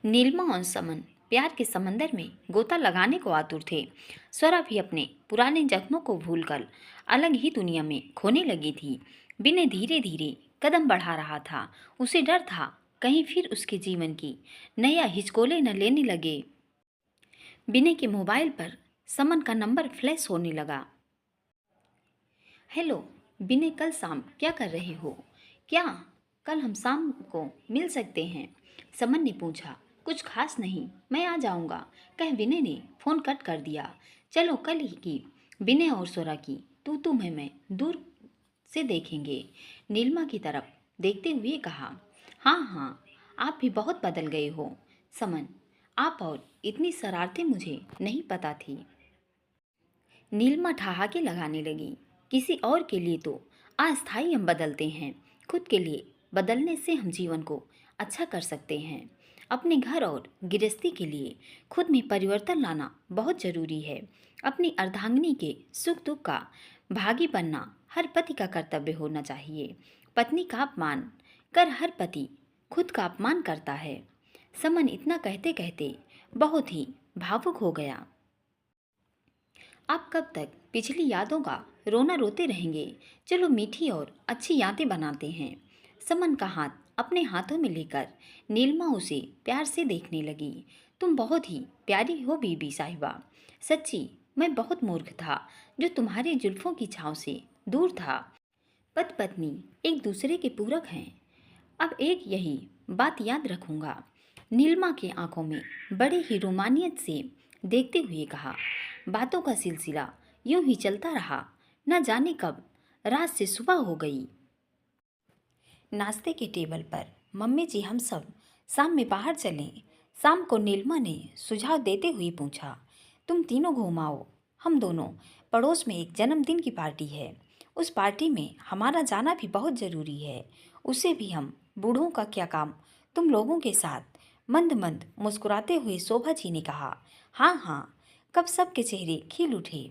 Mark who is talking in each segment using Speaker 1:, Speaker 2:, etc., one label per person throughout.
Speaker 1: नीलिमा और समन प्यार के समंदर में गोता लगाने को आतुर थे। स्वरा भी अपने पुराने जख्मों को भूलकर अलग ही दुनिया में खोने लगी थी। बिने धीरे धीरे कदम बढ़ा रहा था। उसे डर था कहीं फिर उसके जीवन की नया हिचकोले न लेने लगे। बिने के मोबाइल पर समन का नंबर फ्लैश होने लगा। हेलो बिने, कल शाम क्या कर रहे हो? क्या कल हम शाम को मिल सकते हैं? समन ने पूछा। कुछ खास नहीं, मैं आ जाऊंगा, कह विनय ने फोन कट कर दिया। चलो कल ही की विनय और सोरा की तू मैं दूर से देखेंगे। नीलिमा की तरफ देखते हुए कहा। हाँ हाँ, आप भी बहुत बदल गए हो समन, आप और इतनी शरारतें मुझे नहीं पता थी। नीलिमा ठहाके लगाने लगी। किसी और के लिए तो अस्थाई हम बदलते हैं, खुद के लिए बदलने से हम जीवन को अच्छा कर सकते हैं। अपने घर और गृहस्थी के लिए खुद में परिवर्तन लाना बहुत जरूरी है। अपनी अर्धांगिनी के सुख दुख का भागी बनना हर पति का कर्तव्य होना चाहिए। पत्नी का अपमान कर हर पति खुद का अपमान करता है। समन इतना कहते कहते बहुत ही भावुक हो गया। आप कब तक पिछली यादों का रोना रोते रहेंगे? चलो मीठी और अच्छी यादें बनाते हैं। समन का हाथ अपने हाथों में लेकर नीलिमा उसे प्यार से देखने लगी। तुम बहुत ही प्यारी हो बीबी साहिबा। सच्ची मैं बहुत मूर्ख था जो तुम्हारे जुल्फों की छाँव से दूर था। पति पत्नी एक दूसरे के पूरक हैं। अब एक यही बात याद रखूंगा। नीलिमा की आंखों में बड़े ही रोमानियत से देखते हुए कहा। बातों का सिलसिला यूं ही चलता रहा। न जाने कब रात से सुबह हो गई। नाश्ते के टेबल पर मम्मी जी हम सब शाम में बाहर चलें। शाम को नीलिमा ने सुझाव देते हुए पूछा। तुम तीनों घूमाओ, हम दोनों पड़ोस में एक जन्मदिन की पार्टी है, उस पार्टी में हमारा जाना भी बहुत ज़रूरी है। उसे भी हम बूढ़ों का क्या काम, तुम लोगों के साथ। मंद मंद मुस्कुराते हुए शोभा जी ने कहा। हाँ हाँ, कब सबके चेहरे खिल उठे।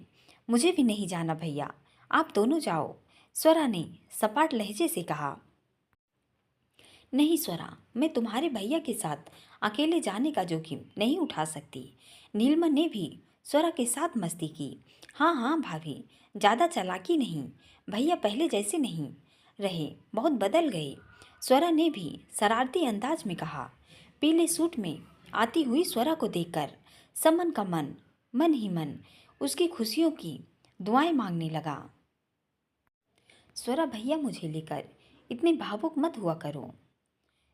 Speaker 1: मुझे भी नहीं जाना भैया, आप दोनों जाओ, स्वरा ने सपाट लहजे से कहा। नहीं स्वरा, मैं तुम्हारे भैया के साथ अकेले जाने का जोखिम नहीं उठा सकती। नीलिमा ने भी स्वरा के साथ मस्ती की। हाँ हाँ भाभी, ज़्यादा चालाकी नहीं, भैया पहले जैसे नहीं रहे, बहुत बदल गए। स्वरा ने भी शरारती अंदाज में कहा। पीले सूट में आती हुई स्वरा को देखकर समन का मन मन ही मन उसकी खुशियों की दुआएं मांगने लगा। स्वरा भैया, मुझे लेकर इतने भावुक मत हुआ करो,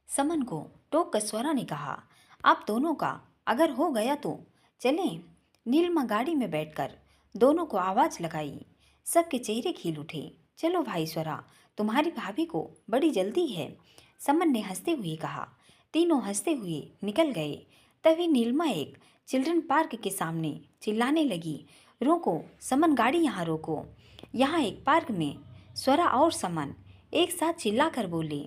Speaker 1: समन को टोक कर स्वरा ने कहा। आप दोनों का अगर हो गया तो चलें। नीलिमा गाड़ी में बैठकर दोनों को आवाज़ लगाई। सबके चेहरे खिल उठे। चलो भाई स्वरा, तुम्हारी भाभी को बड़ी जल्दी है, समन ने हंसते हुए कहा। तीनों हंसते हुए निकल गए। तभी नीलिमा एक चिल्ड्रन पार्क के सामने चिल्लाने लगी। रोको समन, गाड़ी यहाँ रोको। यहाँ एक पार्क में स्वरा और समन एक साथ चिल्लाकर बोले।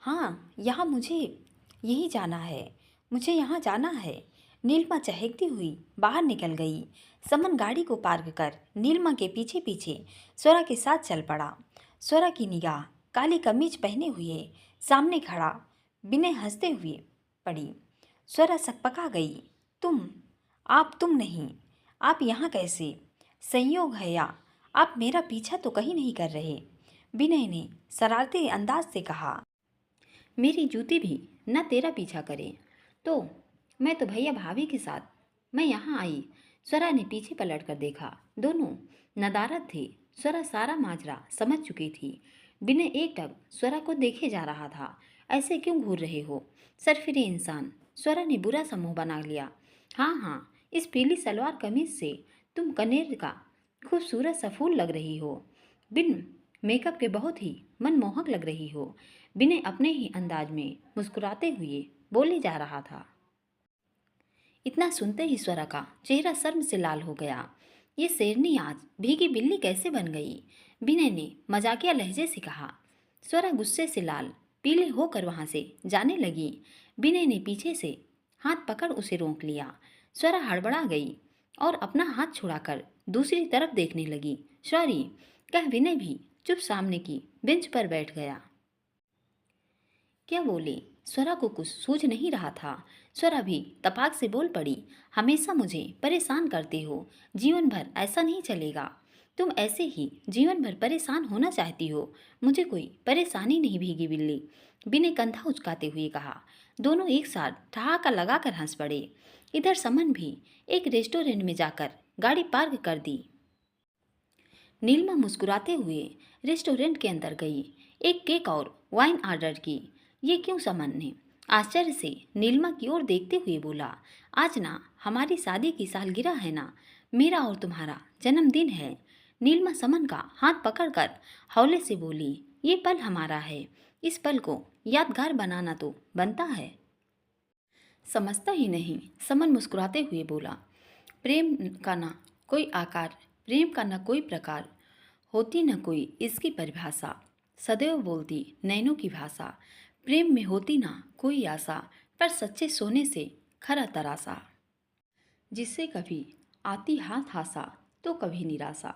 Speaker 1: हाँ, यहाँ मुझे यही जाना है, मुझे यहाँ जाना है। नीलिमा चहकती हुई बाहर निकल गई। समन गाड़ी को पार्क कर नीलिमा के पीछे पीछे स्वरा के साथ चल पड़ा। स्वरा की निगाह काली कमीज पहने हुए सामने खड़ा बिना हंसते हुए पड़ी। स्वरा सकपका गई। तुम नहीं, आप यहाँ कैसे? संयोग है या आप मेरा पीछा तो कहीं नहीं कर रहे, विनय ने शरारती अंदाज से कहा। मेरी जूती भी न तेरा पीछा करे तो मैं तो भैया भाभी के साथ मैं यहाँ आई। स्वरा ने पीछे पलट कर देखा। दोनों नदारद थे। स्वरा सारा माजरा समझ चुकी थी। बिना एक टक स्वरा को देखे जा रहा था। ऐसे क्यों घूर रहे हो सरफिरे इंसान? स्वरा ने बुरा सा मुंह बना लिया। हाँ हाँ, इस पीली सलवार कमीज से तुम कनेर का खूबसूरत सा फूल लग रही हो। बिन मेकअप के बहुत ही मनमोहक लग रही हो, विनय अपने ही अंदाज में मुस्कुराते हुए बोले जा रहा था। इतना सुनते ही स्वरा का चेहरा शर्म से लाल हो गया। ये शेरनी आज भीगी बिल्ली कैसे बन गई? विनय ने मजाकिया लहजे से कहा। स्वरा गुस्से से लाल पीले होकर वहां से जाने लगी। विनय ने पीछे से हाथ पकड़ उसे रोक लिया। स्वरा हड़बड़ा गई और अपना हाथ छुड़ाकर दूसरी तरफ देखने लगी। सॉरी कह विनय भी चुप सामने की बेंच पर बैठ गया। क्या बोले? स्वरा को कुछ सूझ नहीं रहा था। स्वरा भी तपाक से बोल पड़ी, हमेशा मुझे परेशान करते हो, जीवन भर ऐसा नहीं चलेगा। तुम ऐसे ही जीवन भर परेशान होना चाहती हो, मुझे कोई परेशानी नहीं। भीगी बिल्ली बिने कंधा उचकाते हुए कहा। दोनों एक साथ ठहाका लगाकर हंस पड़े। इधर समन भी एक रेस्टोरेंट में जाकर गाड़ी पार्क कर दी। नीलमा मुस्कुराते हुए रेस्टोरेंट के अंदर गई, एक केक और वाइन ऑर्डर की। ये क्यों? समन ने आश्चर्य से नीलमा की ओर देखते हुए बोला। आज ना हमारी शादी की सालगिरह है ना, मेरा और तुम्हारा जन्मदिन है। नीलमा समन का हाथ पकड़कर हौले से बोली, ये पल हमारा है, इस पल को यादगार बनाना तो बनता है। समझता ही नहीं, समन मुस्कुराते हुए बोला। प्रेम का ना कोई आकार, प्रेम का न कोई प्रकार, होती न कोई इसकी परिभाषा, सदैव बोलती नैनों की भाषा। प्रेम में होती ना कोई आशा, पर सच्चे सोने से खरा तरासा। जिससे कभी आती हाथ आशा तो कभी निराशा।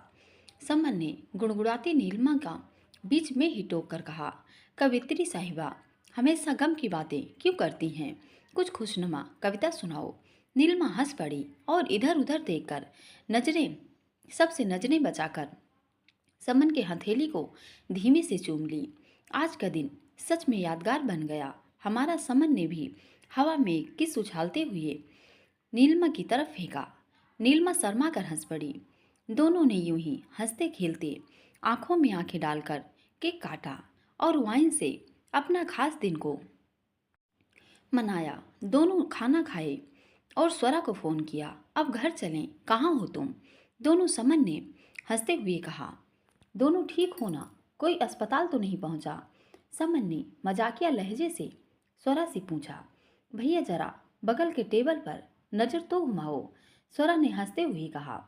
Speaker 1: समन ने गुड़गुड़ाती नीलिमा का बीच में ही टोक कर कहा, कवित्री साहिबा हमेशा गम की बातें क्यों करती हैं, कुछ खुशनुमा कविता सुनाओ। नीलिमा हंस पड़ी और इधर उधर देखकर सबसे नजरें बचाकर समन के हथेली को धीमे से चूम ली। आज का दिन सच में यादगार बन गया। हमारा समन ने भी हवा में किस उछालते हुए नीलिमा की तरफ फेंका। नीलिमा शर्मा कर हंस पड़ी। दोनों ने यूं ही हंसते खेलते आंखों में आंखें डालकर केक काटा और वाइन से अपना खास दिन को मनाया। दोनों खाना खाए और स्वरा को फोन किया। अब घर चलें, कहाँ हो तुम? दोनों समन ने हंसते हुए कहा। दोनों ठीक हो ना? कोई अस्पताल तो नहीं पहुंचा? समन ने मजाकिया लहजे से स्वरा से पूछा। भैया जरा बगल के टेबल पर नजर तो घुमाओ, स्वरा ने हंसते हुए कहा।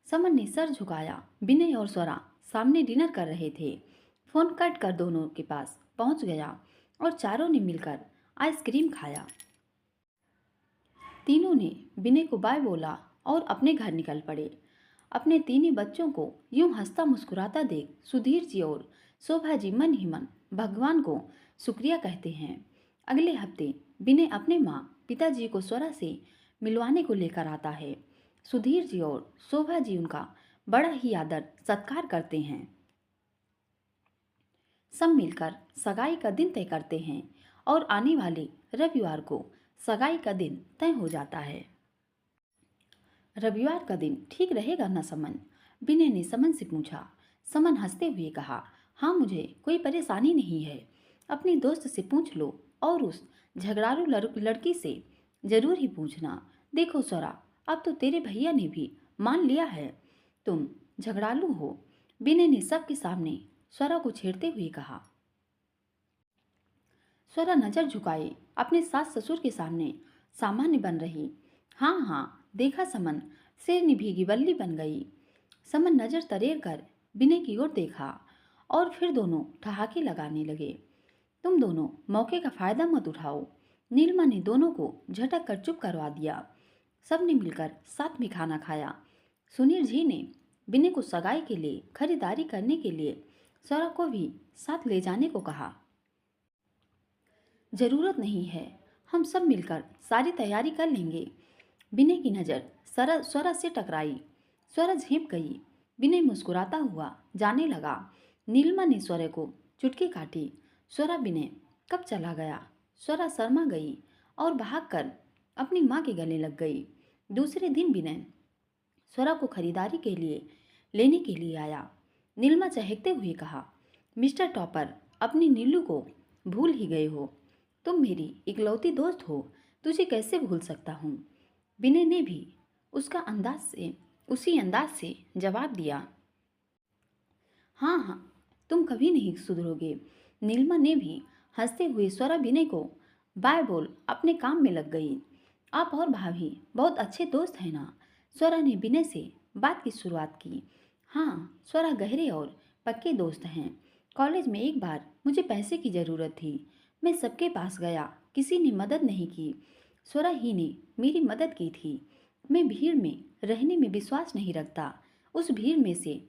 Speaker 1: समन ने सर झुकाया। विनय और स्वरा सामने डिनर कर रहे थे। फोन कट कर दोनों के पास पहुंच गया और चारों ने मिलकर आइसक्रीम खाया। तीनों ने विनय को बाय बोला और अपने घर निकल पड़े। अपने तीनों बच्चों को यूं हंसता मुस्कुराता देख सुधीर जी और शोभा जी मन ही मन भगवान को शुक्रिया कहते हैं। अगले हफ्ते विनय अपने माँ पिताजी को स्वरा से मिलवाने को लेकर आता है। सुधीर जी और शोभा जी उनका बड़ा ही आदर सत्कार करते हैं। सब मिलकर सगाई का दिन तय करते हैं और आने वाले रविवार को सगाई का दिन तय हो जाता है। रविवार का दिन ठीक रहेगा ना समन? विनय ने समन से पूछा। समन हंसते हुए कहा, हाँ मुझे कोई परेशानी नहीं है, अपनी दोस्त से पूछ लो और उस झगड़ालू लड़की से जरूर ही पूछना। देखो स्वरा, अब तो तेरे भैया ने भी मान लिया है तुम झगड़ालू हो। विनय ने सबके सामने स्वरा को छेड़ते हुए कहा। स्वरा नजर झुकाए अपने सास ससुर के सामने सामान्य बन रही। हाँ हाँ देखा समन, शेरनी भीगी बल्ली बन गई। समन नजर तरेर कर विनय की ओर देखा और फिर दोनों ठहाके लगाने लगे। तुम दोनों मौके का फायदा मत उठाओ। नीलिमा ने दोनों को झटक कर चुप करवा दिया। सबने मिलकर साथ में खाना खाया। सुनील जी ने विनय को सगाई के लिए खरीदारी करने के लिए स्वरा को भी साथ ले जाने को कहा। जरूरत नहीं है, हम सब मिलकर सारी तैयारी कर लेंगे। विनय की नज़र स्वरा से टकराई। स्वरा झेप गई। विनय मुस्कुराता हुआ जाने लगा। नीलिमा ने स्वरा को चुटकी काटी। स्वरा विनय कब चला गया? स्वरा शर्मा गई और भागकर अपनी माँ के गले लग गई। दूसरे दिन विनय स्वरा को खरीदारी के लिए लेने के लिए आया। नीलिमा चहकते हुए कहा, मिस्टर टॉपर, अपनी नीलू को भूल ही गए हो। तुम मेरी इकलौती दोस्त हो, तुझे कैसे भूल सकता हूँ? विनय ने भी उसी अंदाज से जवाब दिया। हाँ हाँ, तुम कभी नहीं सुधरोगे। नीलिमा ने भी हंसते हुए स्वरा विनय को बाय बोल अपने काम में लग गई। आप और भाभी बहुत अच्छे दोस्त हैं ना? स्वरा ने विनय से बात की शुरुआत की। हाँ, स्वरा गहरे और पक्के दोस्त हैं। कॉलेज में एक बार मुझे पैसे की ज़रूरत थी, मैं सबके पास गया, किसी ने मदद नहीं की। स्वरा ही ने मेरी मदद की थी। मैं भीड़ में रहने में विश्वास नहीं रखता। उस भीड़ में से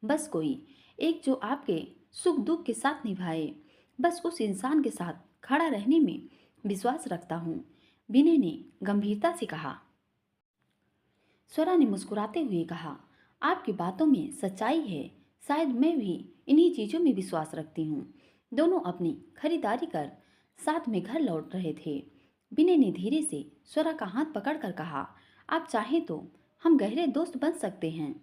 Speaker 1: बस कोई एक जो आपके सुख दुख के साथ निभाए, बस उस इंसान के साथ
Speaker 2: खड़ा रहने में विश्वास रखता हूँ, विनय ने गंभीरता से कहा। स्वरा ने मुस्कुराते हुए कहा, आपकी बातों में सच्चाई है, शायद मैं भी इन्हीं चीज़ों में विश्वास रखती हूँ। दोनों अपनी खरीदारी कर साथ में घर लौट रहे थे। विनय ने धीरे से स्वरा का हाथ पकड़कर कहा, आप चाहें तो हम गहरे दोस्त बन सकते हैं।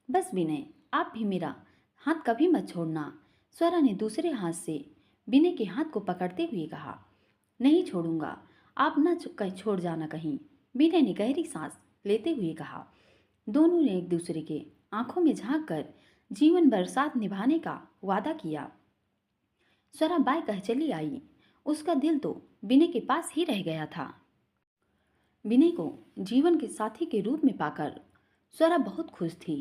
Speaker 2: बस विनय, आप भी मेरा हाथ कभी मत छोड़ना। स्वरा ने दूसरे हाथ से विनय के हाथ को पकड़ते हुए कहा, नहीं छोड़ूंगा, आप न छोड़ जाना कहीं। विनय ने गहरी सांस लेते हुए कहा। दोनों ने एक दूसरे के आंखों में झांक कर जीवन भर साथ निभाने का वादा किया। स्वरा बाय कह चली आई। उसका दिल तो विनय के पास ही रह गया था। विनय को जीवन के साथी के रूप में पाकर स्वरा बहुत खुश थी।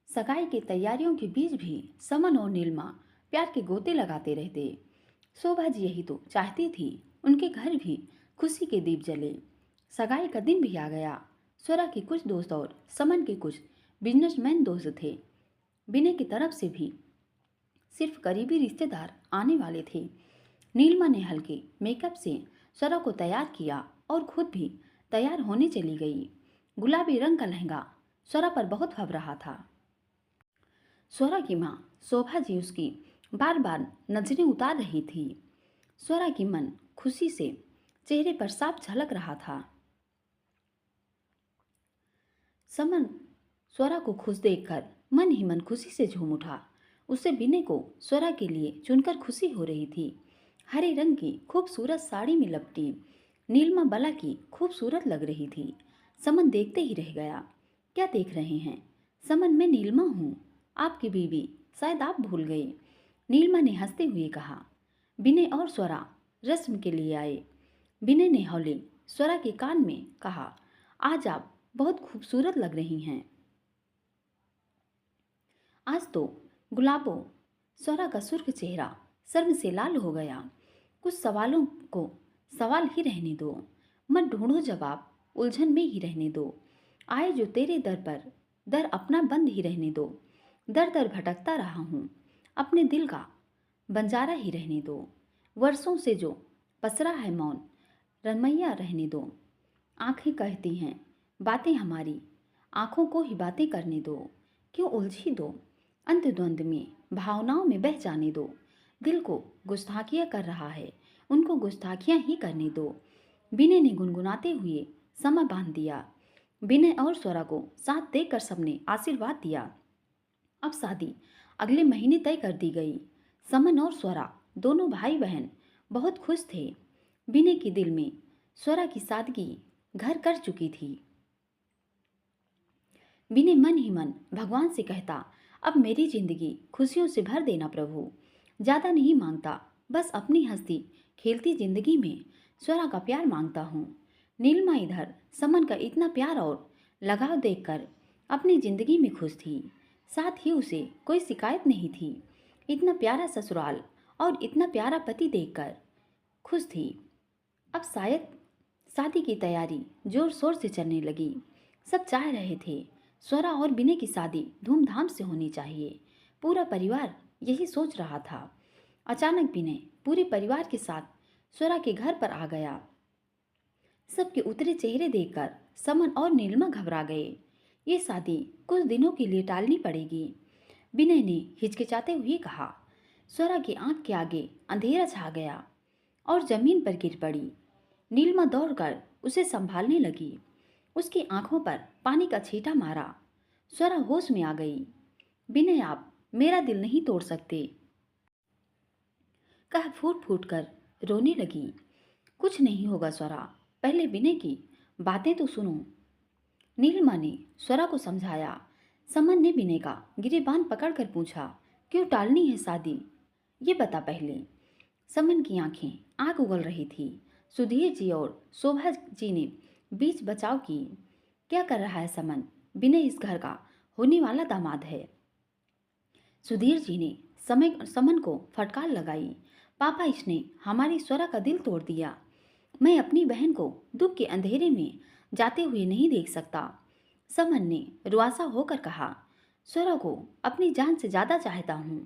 Speaker 2: सगाई की तैयारियों के बीच भी समन और नीलमा प्यार के गोते लगाते रहते। शोभा जी यही तो चाहती थी, उनके घर भी खुशी के दीप जले। सगाई का दिन भी आ गया। स्वरा के कुछ दोस्त और समन के कुछ बिजनेसमैन दोस्त थे। विनय की तरफ से भी सिर्फ करीबी रिश्तेदार आने वाले थे। नीलमा ने हल्के मेकअप से स्वरा को तैयार किया और खुद भी तैयार होने चली गई। गुलाबी रंग का लहंगा स्वरा पर बहुत फब रहा था। स्वरा की माँ शोभा जी उसकी बार बार नजरें उतार रही थी। स्वरा की मन खुशी से चेहरे पर साफ झलक रहा था। समन स्वरा को खुश देखकर मन ही मन खुशी से झूम उठा। उसे विनय को स्वरा के लिए चुनकर खुशी हो रही थी। हरे रंग की खूबसूरत साड़ी में लपटी नीलमा बला की खूबसूरत लग रही थी। समन देखते ही रह गया। क्या देख रहे हैं? समन, मैं नीलमा हूँ, आपकी बीवी, शायद आप भूल गए। नीलमा ने हंसते हुए कहा। विनय और स्वरा रस्म के लिए आए। विनय ने हौले स्वरा के कान में कहा, आज आप बहुत खूबसूरत लग रही हैं। आज तो गुलाबो। स्वरा का सुर्ख चेहरा शर्म से लाल हो गया। कुछ सवालों को सवाल ही रहने दो, मत ढूंढो जवाब, उलझन में ही रहने दो। आए जो तेरे दर पर, दर अपना बंद ही रहने दो। दर दर भटकता रहा हूँ, अपने दिल का बंजारा ही रहने दो। वर्षों से जो पसरा है मौन, रमैया रहने दो। आंखें कहती हैं बातें हमारी, आंखों को ही बातें करने दो। क्यों उलझी दो, अंत द्वंद में भावनाओं में बह जाने दो। दिल को गुस्ताखियाँ कर रहा है, उनको गुस्ताखियाँ ही करने दो। विनय ने गुनगुनाते हुए समा बांध दिया। विनय और स्वरा को साथ देकर सबने आशीर्वाद दिया। अब शादी अगले महीने तय कर दी गई। समन और स्वरा दोनों भाई बहन बहुत खुश थे। विनय के दिल में स्वरा की सादगी घर कर चुकी थी। विनय मन ही मन भगवान से कहता, अब मेरी जिंदगी खुशियों से भर देना प्रभु। ज़्यादा नहीं मांगता, बस अपनी हंसती खेलती जिंदगी में स्वरा का प्यार मांगता हूँ। नीलमा इधर समन का इतना प्यार और लगाव देखकर अपनी जिंदगी में खुश थी। साथ ही उसे कोई शिकायत नहीं थी। इतना प्यारा ससुराल और इतना प्यारा पति देखकर खुश थी। अब शायद शादी की तैयारी जोर शोर से चलने लगी। सब चाह रहे थे स्वरा और विनय की शादी धूमधाम से होनी चाहिए। पूरा परिवार यही सोच रहा था। अचानक विनय पूरे परिवार के साथ स्वरा के घर पर आ गया। सबके उतरे चेहरे देखकर समन और नीलिमा घबरा गए। ये शादी कुछ दिनों के लिए टालनी पड़ेगी, विनय ने हिचकिचाते हुए कहा। स्वरा की आंख के आगे अंधेरा छा गया और जमीन पर गिर पड़ी। नीलिमा दौड़कर उसे संभालने लगी। उसकी आंखों पर पानी का छींटा मारा। स्वरा होश में आ गई। विनय, आप मेरा दिल नहीं तोड़ सकते, कह फूट फूट कर रोने लगी। कुछ नहीं होगा स्वरा, पहले विनय की बातें तो सुनो। नीलिमा ने स्वरा को समझाया। समन ने विनय का गिरेबान पकड़कर पूछा, क्यों टालनी है शादी, ये बता पहले। समन की आंखें आग उगल रही थी। सुधीर जी और शोभा जी ने बीच बचाव की। क्या कर रहा है समन, विनय इस घर का होने वाला दामाद है। सुधीर जी ने समन को फटकार लगाई। पापा, इसने हमारी स्वरा का दिल तोड़ दिया। मैं अपनी बहन को दुख के अंधेरे में जाते हुए नहीं देख सकता। समन ने रुआसा होकर कहा, स्वरा को अपनी जान से ज़्यादा चाहता हूँ।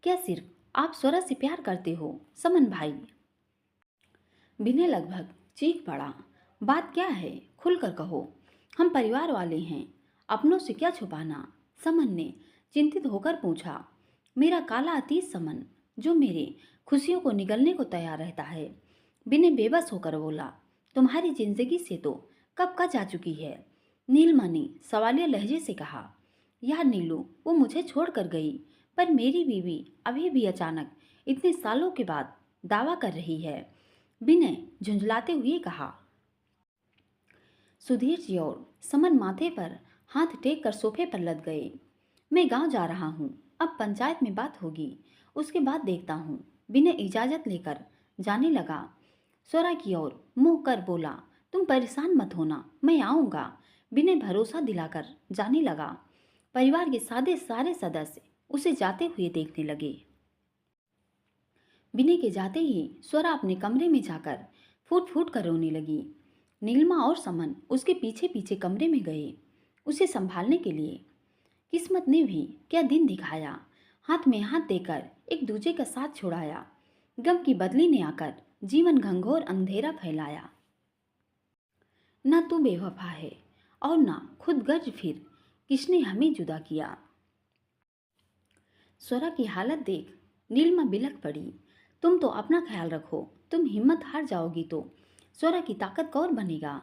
Speaker 2: क्या सिर्फ आप स्वरा से प्यार करते हो समन भाई। विनय लगभग चीख पड़ा। बात क्या है, खुलकर कहो। हम परिवार वाले हैं, अपनों से क्या छुपाना। समन ने चिंतित होकर पूछा। मेरा काला अतीत समन, जो मेरे खुशियों को निगलने को तैयार रहता है। विनय बेबस होकर बोला। तुम्हारी जिंदगी से तो कब का जा चुकी है। नीलमा ने सवालिया लहजे से कहा। यार नीलू, वो मुझे छोड़कर गई, पर मेरी बीवी अभी भी अचानक इतने सालों के बाद दावा कर रही है। विनय झुंझलाते हुए कहा। सुधीर जी और समन माथे पर हाथ टेक कर सोफे पर लद गए। मैं गांव जा रहा हूँ, अब पंचायत में बात होगी, उसके बाद देखता हूँ। विनय इजाजत लेकर जाने लगा। स्वरा की ओर मुंह कर बोला। तुम परेशान मत होना, मैं आऊँगा। विनय भरोसा दिलाकर जाने लगा। परिवार के सारे सदस्य उसे जाते हुए देखने लगे। विनय के जाते ही स्वरा अपने कमरे में जाकर फूट फूट कर रोने लगी। नीलिमा और समन उसके पीछे पीछे कमरे में गए उसे संभालने के लिए। किस्मत ने भी क्या दिन दिखाया, हाथ में हाथ देकर एक दूजे का साथ छुड़ाया। गम की बदली ने आकर जीवन घंघोर अंधेरा फैलाया। ना तू बेवफा है और ना खुद गर्ज, फिर किसने हमें जुदा किया। स्वरा की हालत देख नीलिमा बिलख पड़ी। तुम तो अपना ख्याल रखो, तुम हिम्मत हार जाओगी तो स्वरा की ताकत कौन बनेगा।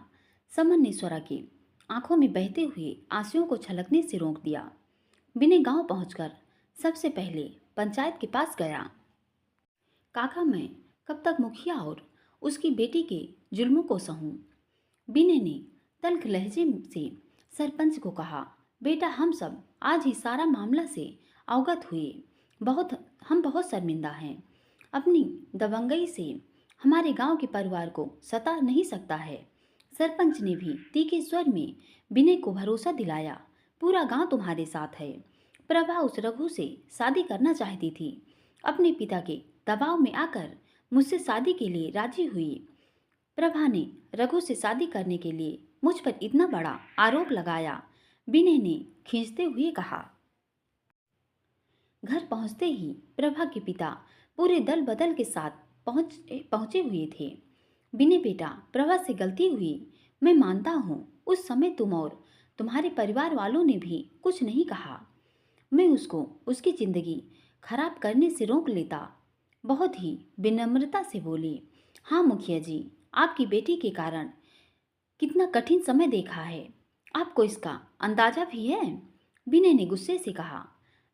Speaker 2: समन ने स्वरा की आंखों में बहते हुए आंसुओं को छलकने से रोक दिया। विनय गांव पहुंचकर सबसे पहले पंचायत के पास गया। काका, मैं कब तक मुखिया और उसकी बेटी के जुल्मों को सहूं। विनय ने तल्ख लहजे से सरपंच को कहा। बेटा, हम सब आज ही सारा मामला से अवगत हुए। हम बहुत शर्मिंदा हैं। अपनी दबंगई से हमारे गांव के परिवार को सता नहीं सकता है। सरपंच ने भी तीखे स्वर में विनय को भरोसा दिलाया। पूरा गांव तुम्हारे साथ है। प्रभा उस रघु से शादी करना चाहती थी, अपने पिता के दबाव में आकर मुझसे शादी के लिए राजी हुई। प्रभा ने रघु से शादी करने के लिए मुझ पर इतना बड़ा आरोप लगाया, विनय ने खींचते हुए कहा। घर पहुंचते ही प्रभा के पिता पूरे दल बदल के साथ पहुंचे हुए थे। विनय बेटा, प्रभा से गलती हुई, मैं मानता हूँ। उस समय तुम और तुम्हारे परिवार वालों ने भी कुछ नहीं कहा। मैं उसको उसकी जिंदगी खराब करने से रोक लेता। बहुत ही विनम्रता से बोली। हाँ मुखिया जी, आपकी बेटी के कारण कितना कठिन समय देखा है, आपको इसका अंदाजा भी है। विनय ने गुस्से से कहा।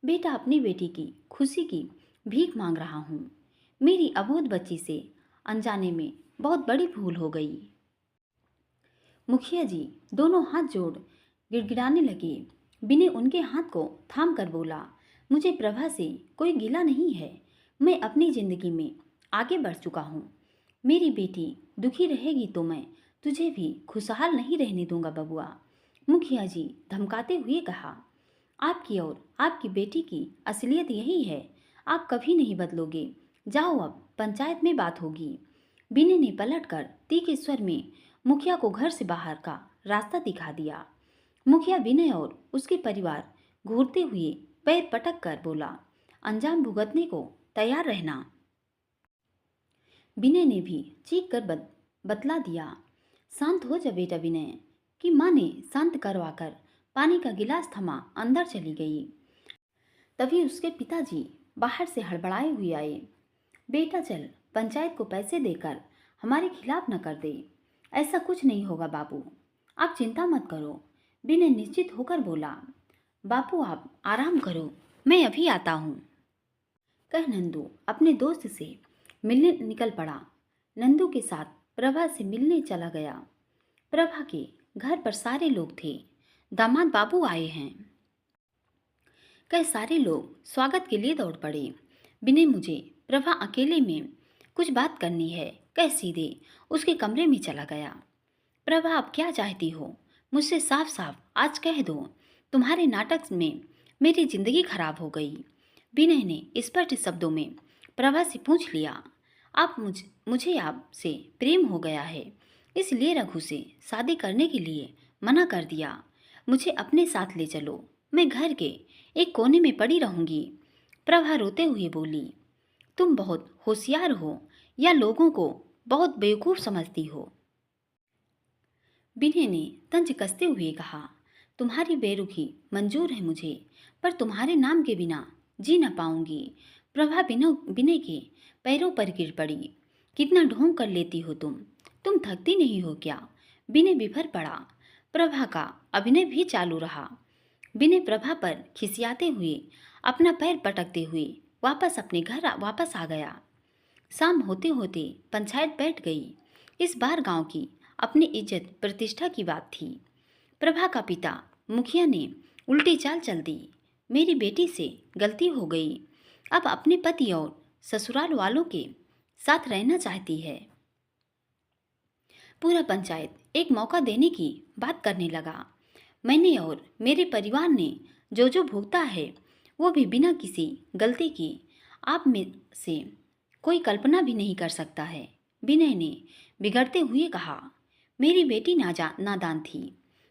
Speaker 2: बेटा, अपनी बेटी की खुशी की भीख मांग रहा हूँ। मेरी अबोध बच्ची से अनजाने में बहुत बड़ी भूल हो गई। मुखिया जी दोनों हाथ जोड़ गिड़गिड़ाने लगे। विनय उनके हाथ को थाम कर बोला। मुझे प्रभा से कोई गिला नहीं है। मैं अपनी जिंदगी में आगे बढ़ चुका हूँ। मेरी बेटी दुखी रहेगी तो मैं तुझे भी खुशहाल नहीं रहने दूंगा बबुआ। मुखिया जी धमकाते हुए कहा। आपकी और आपकी बेटी की असलियत यही है, आप कभी नहीं बदलोगे। जाओ, अब पंचायत में बात होगी। विनय ने पलटकर तीखे स्वर में मुखिया को घर से बाहर का रास्ता दिखा दिया। मुखिया विनय और उसके परिवार घूरते हुए पैर पटक कर बोला। अंजाम भुगतने को तैयार रहना। विनय ने भी चीख कर बतला दिया। शांत हो जा बेटा विनय, कि माँ ने शांत करवाकर पानी का गिलास थमा अंदर चली गई। तभी उसके पिताजी बाहर से हड़बड़ाए हुए आए। बेटा चल, पंचायत को पैसे देकर हमारे खिलाफ न कर दे। ऐसा कुछ नहीं होगा बापू, आप चिंता मत करो। विनय निश्चित होकर बोला। बापू आप आराम करो, मैं अभी आता हूँ। कह नंदू अपने दोस्त से मिलने निकल पड़ा। नंदू के साथ प्रभा से मिलने चला गया। प्रभा के घर पर सारे लोग थे। दामाद बाबू आए हैं, कई सारे लोग स्वागत के लिए दौड़ पड़े। विनय, मुझे प्रभा अकेले में कुछ बात करनी है, कह सीधे उसके कमरे में चला गया। प्रभा, आप क्या चाहती हो, मुझसे साफ साफ आज कह दो। तुम्हारे नाटक में मेरी जिंदगी खराब हो गई। विनय ने स्पष्ट शब्दों में प्रभा से पूछ लिया। मुझे आपसे प्रेम हो गया है, इसलिए रघु से शादी करने के लिए मना कर दिया। मुझे अपने साथ ले चलो, मैं घर के एक कोने में पड़ी रहूंगी। प्रभा रोते हुए बोली। तुम बहुत होशियार हो या लोगों को बहुत बेवकूफ़ समझती हो। विनय ने तंज कसते हुए कहा, तुम्हारी बेरुखी मंजूर है मुझे, पर तुम्हारे नाम के बिना जी न पाऊंगी। प्रभा विनय के पैरों पर गिर पड़ी। कितना ढोंग कर लेती हो तुम थकती नहीं हो क्या? विनय बिफर पड़ा। प्रभा का अभिनय भी चालू रहा। विनय प्रभा पर खिसियाते हुए अपना पैर पटकते हुए वापस आ गया। शाम होते होते पंचायत बैठ गई। इस बार गांव की अपनी इज्जत प्रतिष्ठा की बात थी। प्रभा का पिता मुखिया ने उल्टी चाल चल दी। मेरी बेटी से गलती हो गई, अब अपने पति और ससुराल वालों के साथ रहना चाहती है। पूरा पंचायत एक मौका देने की बात करने लगा। मैंने और मेरे परिवार ने जो भुगता है वो भी बिना किसी गलती की आप में से कोई कल्पना भी नहीं कर सकता है। विनय ने बिगड़ते हुए कहा, मेरी बेटी नादान थी,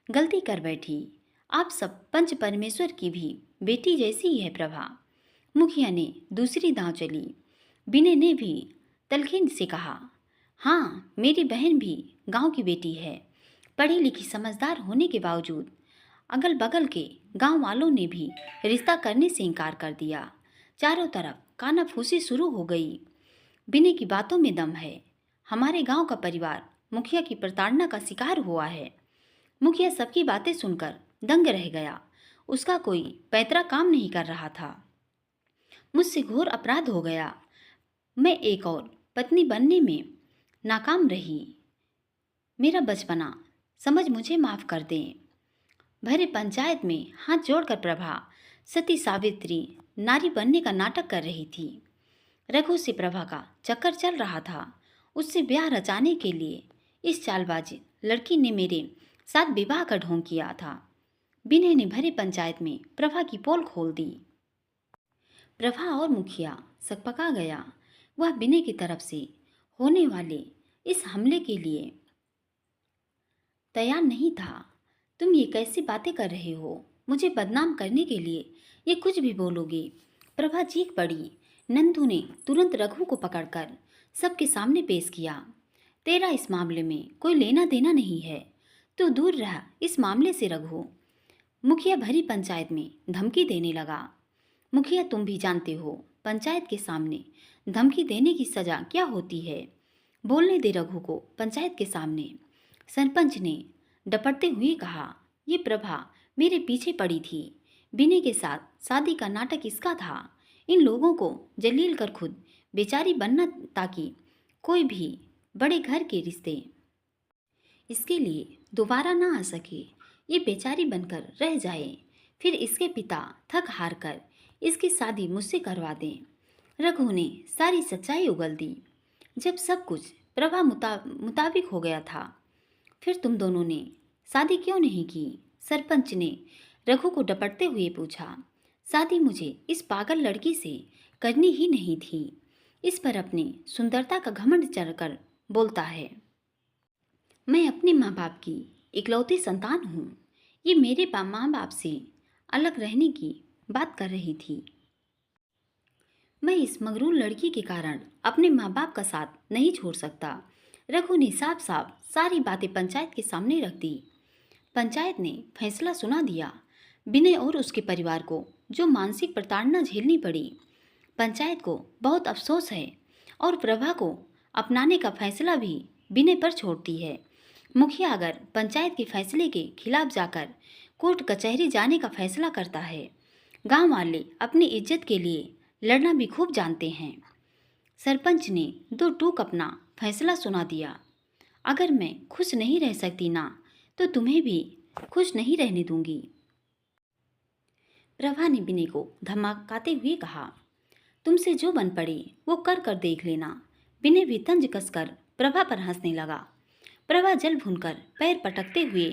Speaker 2: गलती कर बैठी। आप सब पंच परमेश्वर की भी बेटी जैसी ही है प्रभा। मुखिया ने दूसरी दांव चली। विनय ने भी तलखीन से कहा, हाँ मेरी बहन भी गांव की बेटी है। पढ़ी लिखी समझदार होने के बावजूद अगल बगल के गांव वालों ने भी रिश्ता करने से इनकार कर दिया। चारों तरफ कानाफूसी शुरू हो गई। विनय की बातों में दम है। हमारे गांव का परिवार मुखिया की प्रताड़ना का शिकार हुआ है। मुखिया सबकी बातें सुनकर दंग रह गया। उसका कोई पैतरा काम नहीं कर रहा था। मुझसे घोर अपराध हो गया। मैं एक और पत्नी बनने में नाकाम रही। मेरा बचपना समझ मुझे माफ़ कर दें। भरे पंचायत में हाथ जोड़कर प्रभा सती सावित्री नारी बनने का नाटक कर रही थी। रघु से प्रभा का चक्कर चल रहा था। उससे ब्याह रचाने के लिए इस चालबाजी लड़की ने मेरे साथ विवाह का ढोंग किया था। विनय ने भरी पंचायत में प्रभा की पोल खोल दी। प्रभा और मुखिया सकपका गया। वह विनय की तरफ से होने वाले इस हमले के लिए तैयार नहीं था। तुम ये कैसी बातें कर रहे हो? मुझे बदनाम करने के लिए ये कुछ भी बोलोगे? प्रभा चीख पड़ी। नंदू ने तुरंत रघु को पकड़कर सबके सामने पेश किया। तेरा इस मामले में कोई लेना देना नहीं है, तू दूर रह इस मामले से रघु। मुखिया भरी पंचायत में धमकी देने लगा। मुखिया तुम भी जानते हो पंचायत के सामने धमकी देने की सजा क्या होती है। बोलने दे रघु को पंचायत के सामने। सरपंच ने डपटते हुए कहा, ये प्रभा मेरे पीछे पड़ी थी। विनय के साथ शादी का नाटक इसका था। इन लोगों को जलील कर खुद बेचारी बनना ताकि कोई भी बड़े घर के रिश्ते इसके लिए दोबारा ना आ सके। ये बेचारी बनकर रह जाए, फिर इसके पिता थक हार कर इसकी शादी मुझसे करवा दें। रघु ने सारी सच्चाई उगल दी। जब सब कुछ प्रभा मुताबिक हो गया था, फिर तुम दोनों ने शादी क्यों नहीं की? सरपंच ने रघु को डपटते हुए पूछा। शादी मुझे इस पागल लड़की से करनी ही नहीं थी। इस पर अपनी सुंदरता का घमंड चढ़कर बोलता है। मैं अपने माँ बाप की इकलौती संतान हूँ। ये मेरे माँ बाप से अलग रहने की बात कर रही थी। मैं इस मगरूर लड़की के कारण अपने माँ बाप का साथ नहीं छोड़ सकता। रघु ने साफ साफ सारी बातें पंचायत के सामने रख दी। पंचायत ने फैसला सुना दिया। विनय और उसके परिवार को जो मानसिक प्रताड़ना झेलनी पड़ी, पंचायत को बहुत अफसोस है और प्रभा को अपनाने का फैसला भी विनय पर छोड़ती है। मुखिया अगर पंचायत के फैसले के खिलाफ जाकर कोर्ट कचहरी जाने का फैसला करता है, गांव वाले अपनी इज्जत के लिए लड़ना भी खूब जानते हैं। सरपंच ने दो टूक अपना फैसला सुना दिया। अगर मैं खुश नहीं रह सकती ना, तो तुम्हें भी खुश नहीं रहने दूंगी। प्रभा ने विनय को धमकाते हुए कहा, तुमसे जो बन पड़े वो कर कर देख लेना। विनय भी तंज कसकर प्रभा पर हंसने लगा। प्रभा जल भूनकर पैर पटकते हुए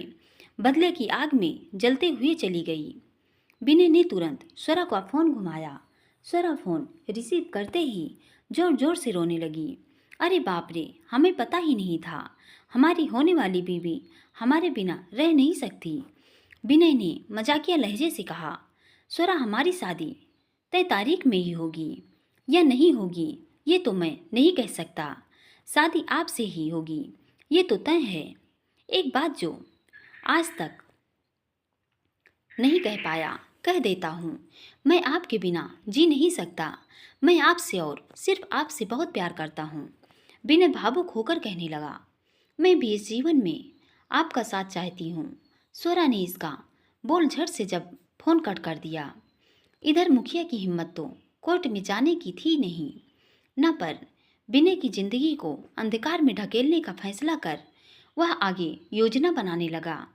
Speaker 2: बदले की आग में जलते हुए चली गई। विनय ने तुरंत स्वरा का फोन घुमाया। स्वरा फोन रिसीव करते ही जोर जोर से रोने लगी। अरे बाप रे, हमें पता ही नहीं था। हमारी होने वाली बीवी हमारे बिना रह नहीं सकती। विनय ने मजाकिया लहजे से कहा, स्वरा हमारी शादी तय तारीख में ही होगी या नहीं होगी ये तो मैं नहीं कह सकता। शादी आपसे ही होगी, ये तो तय है। एक बात जो आज तक नहीं कह पाया, कह देता हूँ। मैं आपके बिना जी नहीं सकता। मैं आपसे और सिर्फ आपसे बहुत प्यार करता हूँ। विनय भावुक होकर कहने लगा, मैं भी इस जीवन में आपका साथ चाहती हूँ। स्वरा ने इसका बोल झट से जब फोन कट कर दिया। इधर मुखिया की हिम्मत तो कोर्ट में जाने की थी नहीं, न पर विनय की जिंदगी को अंधकार में ढकेलने का फैसला कर वह आगे योजना बनाने लगा।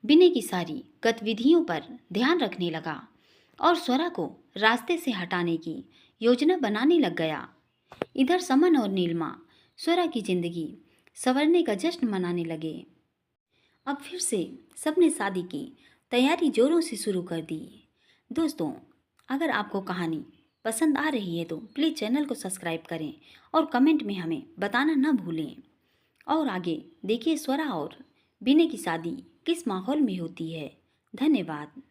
Speaker 2: विनय की सारी गतिविधियों पर ध्यान रखने लगा और स्वरा को रास्ते से हटाने की योजना बनाने लग गया। इधर समन और नीलिमा स्वरा की जिंदगी संवरने का जश्न मनाने लगे। अब फिर से सबने शादी की तैयारी जोरों से शुरू कर दी। दोस्तों, अगर आपको कहानी पसंद आ रही है तो प्लीज़ चैनल को सब्सक्राइब करें और कमेंट में हमें बताना न भूलें। और आगे देखिए स्वरा और विनय की शादी किस माहौल में होती है। धन्यवाद।